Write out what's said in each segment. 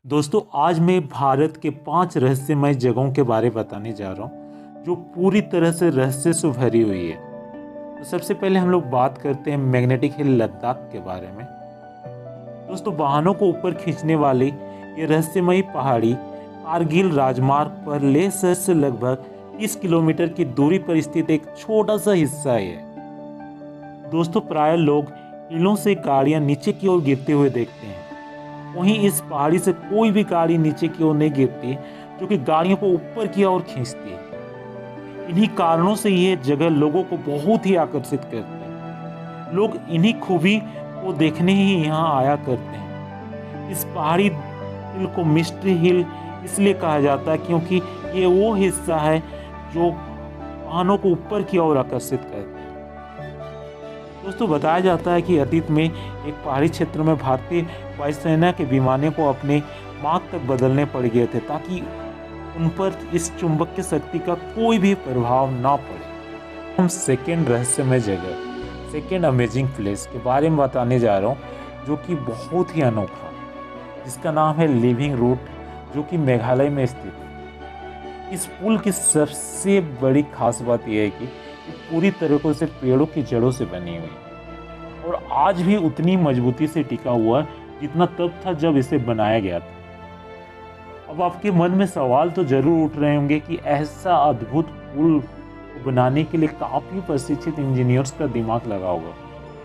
दोस्तों, आज मैं भारत के 5 रहस्यमय जगहों के बारे में बताने जा रहा हूँ जो पूरी तरह से रहस्य से भरी हुई है। तो सबसे पहले हम लोग बात करते हैं मैग्नेटिक हिल लद्दाख के बारे में। दोस्तों, वाहनों को ऊपर खींचने वाली ये रहस्यमयी पहाड़ी कारगिल राजमार्ग पर लेह शहर से लगभग 30 किलोमीटर की दूरी पर स्थित एक छोटा सा हिस्सा है। दोस्तों, प्राय लोग हिलों से गाड़ियां नीचे की ओर गिरते हुए देखते हैं। वहीं इस पहाड़ी से कोई भी गाड़ी नीचे की ओर नहीं गिरती, जो कि गाड़ियों को ऊपर की ओर खींचती है। इन्हीं कारणों से यह जगह लोगों को बहुत ही आकर्षित करती है। लोग इन्हीं खूबी को देखने ही यहाँ आया करते हैं। इस पहाड़ी हिल को मिस्ट्री हिल इसलिए कहा जाता है क्योंकि ये वो हिस्सा है जो वाहनों को ऊपर की ओर आकर्षित करता है। दोस्तों, बताया जाता है कि अतीत में एक पहाड़ी क्षेत्र में भारतीय वायुसेना के विमानों को अपने मार्ग तक बदलने पड़ गए थे ताकि उन पर इस चुंबकीय शक्ति का कोई भी प्रभाव ना पड़े। हम सेकेंड रहस्यमय जगह, सेकेंड अमेजिंग प्लेस के बारे में बताने जा रहा हूँ जो कि बहुत ही अनोखा है, जिसका नाम है लिविंग रूट, जो कि मेघालय में स्थित है। इस पुल की सबसे बड़ी खास बात यह है कि पूरी तरीकों से पेड़ों की जड़ों से बनी हुई है और आज भी उतनी मजबूती से टिका हुआ है जितना तब था जब इसे बनाया गया था। अब आपके मन में सवाल तो जरूर उठ रहे होंगे कि ऐसा अद्भुत पुल बनाने के लिए काफी प्रशिक्षित इंजीनियर्स का दिमाग लगा होगा,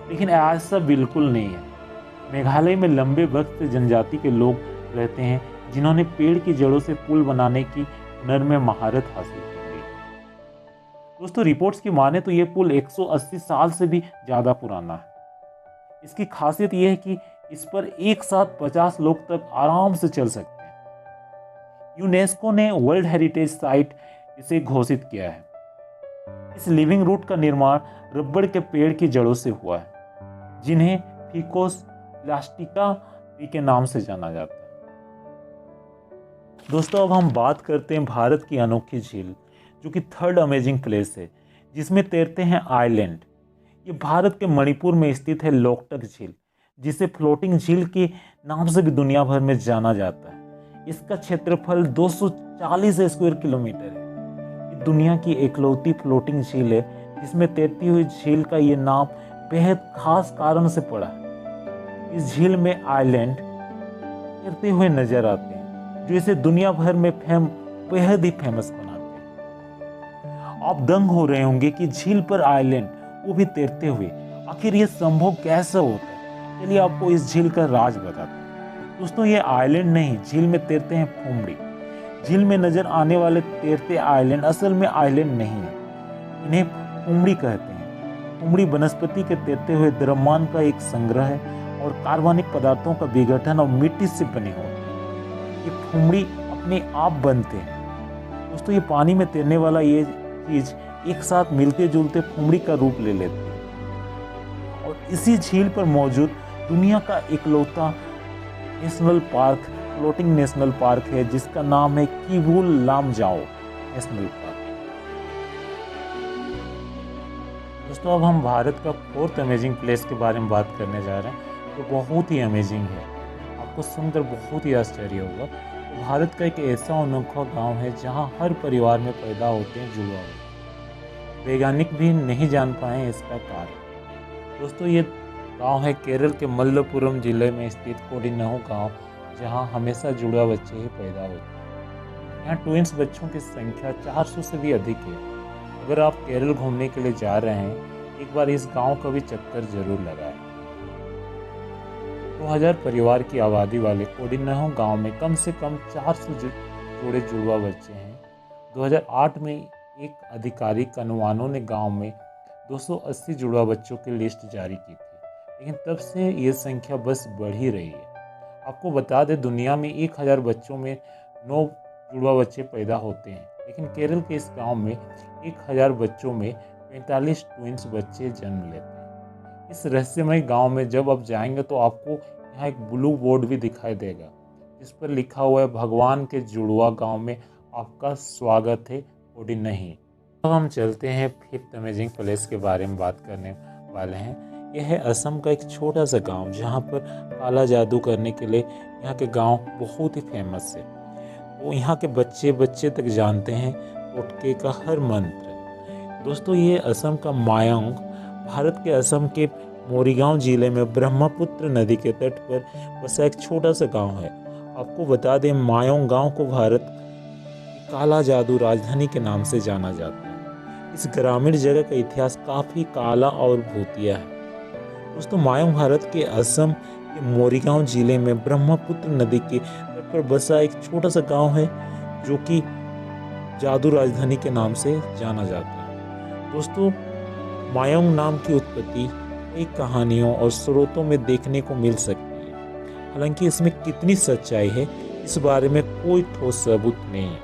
लेकिन ऐसा बिल्कुल नहीं है। मेघालय में लंबे वक्त से जनजाति के लोग रहते हैं जिन्होंने पेड़ की जड़ों से पुल बनाने की हुनर में महारत हासिल की। दोस्तों, रिपोर्ट्स की माने तो यह पुल 180 साल से भी ज्यादा पुराना है। इसकी खासियत यह है कि इस पर एक साथ 50 लोग तक आराम से चल सकते हैं। यूनेस्को ने वर्ल्ड हेरिटेज साइट इसे घोषित किया है। इस लिविंग रूट का निर्माण रबड़ के पेड़ की जड़ों से हुआ है, जिन्हें फिकोस प्लास्टिका के नाम से जाना जाता है। दोस्तों, अब हम बात करते हैं भारत की अनोखी झील, जो कि थर्ड अमेजिंग प्लेस है, जिसमें तैरते हैं आइलैंड। ये भारत के मणिपुर में स्थित है लोकटक झील, जिसे फ्लोटिंग झील के नाम से भी दुनिया भर में जाना जाता है। इसका क्षेत्रफल 240 स्क्वायर किलोमीटर है। ये दुनिया की इकलौती फ्लोटिंग झील है जिसमें तैरती हुई झील का ये नाम बेहद खास कारण से पड़ा है। इस झील में आइलैंड तैरते हुए नजर आते हैं, जो इसे दुनिया भर में बेहद ही फेमस बनाते हैं। आप दंग हो रहे होंगे कि झील पर आइलैंड, वो भी तैरते हुए, आखिर ये संभव कैसे होता है? चलिए आपको इस झील का राज बताते हैं। दोस्तों, ये आइलैंड नहीं, झील में तैरते हैं फुमड़ी। झील में नजर आने वाले तैरते आइलैंड असल में आइलैंड नहीं है, इन्हें फुमड़ी कहते हैं। फुमड़ी वनस्पति के तैरते हुए द्रव्यमान का एक संग्रह है और कार्बनिक पदार्थों का विघटन और मिट्टी से बने होते हैं। ये फुमड़ी अपने आप बनते हैं। दोस्तों, ये पानी में तैरने वाला ये चीज एक साथ मिलते जुलते फुमड़ी का रूप ले लेती है और इसी झील पर मौजूद दुनिया का इकलौता national park, floating national park है, जिसका नाम है किवुल लामजाओ नेशनल पार्क। दोस्तों, अब हम भारत का फोर्थ अमेजिंग प्लेस के बारे में बात करने जा रहे हैं, जो तो बहुत ही अमेजिंग है। आपको सुनकर बहुत ही आश्चर्य होगा। तो भारत का एक ऐसा अनोखा गांव है जहां हर परिवार में पैदा होते हैं जुड़वा बच्चे। वैज्ञानिक भी नहीं जान पाए इसका कारण। दोस्तों, ये गांव है केरल के मल्लपुरम जिले में स्थित कोडिन्नहु गांव, जहां हमेशा जुड़वा बच्चे ही पैदा होते हैं। यहाँ ट्विंस बच्चों की संख्या 400 से भी अधिक है। अगर आप केरल घूमने के लिए जा रहे हैं, एक बार इस गांव का भी चक्कर जरूर लगाएं। 2000 परिवार की आबादी वाले कोडिन्नहु गांव में कम से कम 400 जोड़े जुड़वा बच्चे हैं। 2008 में एक आधिकारिक अनुमानों ने गांव में 280 जुड़वा बच्चों की लिस्ट जारी की थी, लेकिन तब से ये संख्या बस बढ़ ही रही है। आपको बता दें, दुनिया में 1000 बच्चों में 9 जुड़वा बच्चे पैदा होते हैं, लेकिन केरल के इस गांव में 1000 बच्चों में 45 ट्विंस बच्चे जन्म लेते हैं। इस रहस्यमय गांव में जब आप जाएंगे तो आपको यहाँ एक ब्लू बोर्ड भी दिखाई देगा, जिस पर लिखा हुआ है, भगवान के जुड़वा गांव में आपका स्वागत है, कोडिन्नहु। अब हम चलते हैं फिफ्थ अमेजिंग प्लेस के बारे में बात करने वाले हैं। यह है असम का एक छोटा सा गांव जहां पर काला जादू करने के लिए यहाँ के गांव बहुत ही फेमस है। तो यहाँ के बच्चे बच्चे तक जानते हैं टोटके का हर मंत्र। दोस्तों, ये असम का मायांग भारत के असम के मोरीगांव जिले में ब्रह्मपुत्र नदी के तट पर बसा एक छोटा सा गांव है। आपको बता दें, मायांग गांव को भारत की काला जादू राजधानी के नाम से जाना जाता है। इस ग्रामीण जगह का इतिहास काफ़ी काला और भूतिया है। दोस्तों, मायांग भारत के असम के मोरीगांव जिले में ब्रह्मपुत्र नदी के तट पर बसा एक छोटा सा गांव है जो कि जादू राजधानी के नाम से जाना जाता है। दोस्तों, मायांग नाम की उत्पत्ति कई कहानियों और स्रोतों में देखने को मिल सकती है। हालांकि इसमें कितनी सच्चाई है इस बारे में कोई ठोस सबूत नहीं है।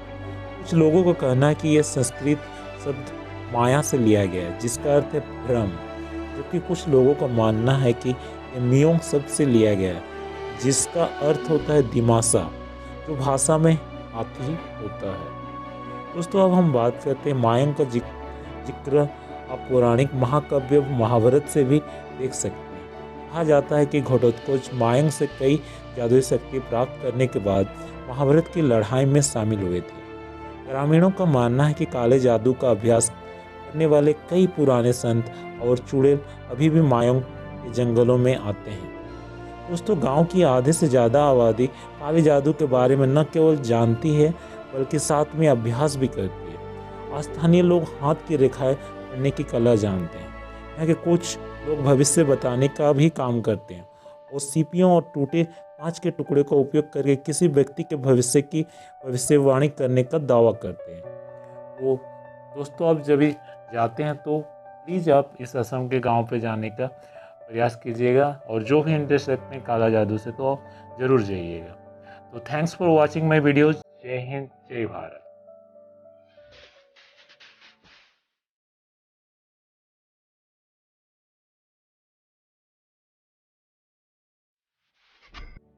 कुछ लोगों का कहना है कि यह संस्कृत शब्द माया से लिया गया है जिसका अर्थ है भ्रम, जबकि कुछ लोगों का मानना है कि यह मियोंग शब्द से लिया गया है जिसका अर्थ होता है दिमासा, जो भाषा में हाथी होता है। दोस्तों, अब हम बात करते हैं मायांग का जिक्र आप पौराणिक महाकाव्य महाभारत से भी देख सकते हैं। कहा जाता है कि घटोत्कच मायांग से कई जादुई शक्ति प्राप्त करने के बाद महाभारत की लड़ाई में शामिल हुए थे। ग्रामीणों का मानना है कि काले जादू का अभ्यास करने वाले कई पुराने संत और चुड़ैल अभी भी मायांग के जंगलों में आते हैं। दोस्तों, गांव की आधे से ज़्यादा आबादी काले जादू के बारे में न केवल जानती है बल्कि साथ में अभ्यास भी करती है। स्थानीय लोग हाथ की रेखाएं करने की कला जानते हैं। यहाँ के कुछ लोग भविष्य बताने का भी काम करते हैं और सीपियों और टूटे कांच के टुकड़े का उपयोग करके किसी व्यक्ति के भविष्य की भविष्यवाणी करने का दावा करते हैं। तो दोस्तों, आप जब भी जाते हैं तो प्लीज़ आप इस असम के गांव पे जाने का प्रयास कीजिएगा और जो भी इंटरेस्ट रखते हैं काला जादू से तो आप ज़रूर जाइएगा। तो thanks for watching my videos. जय हिंद, जय भारत।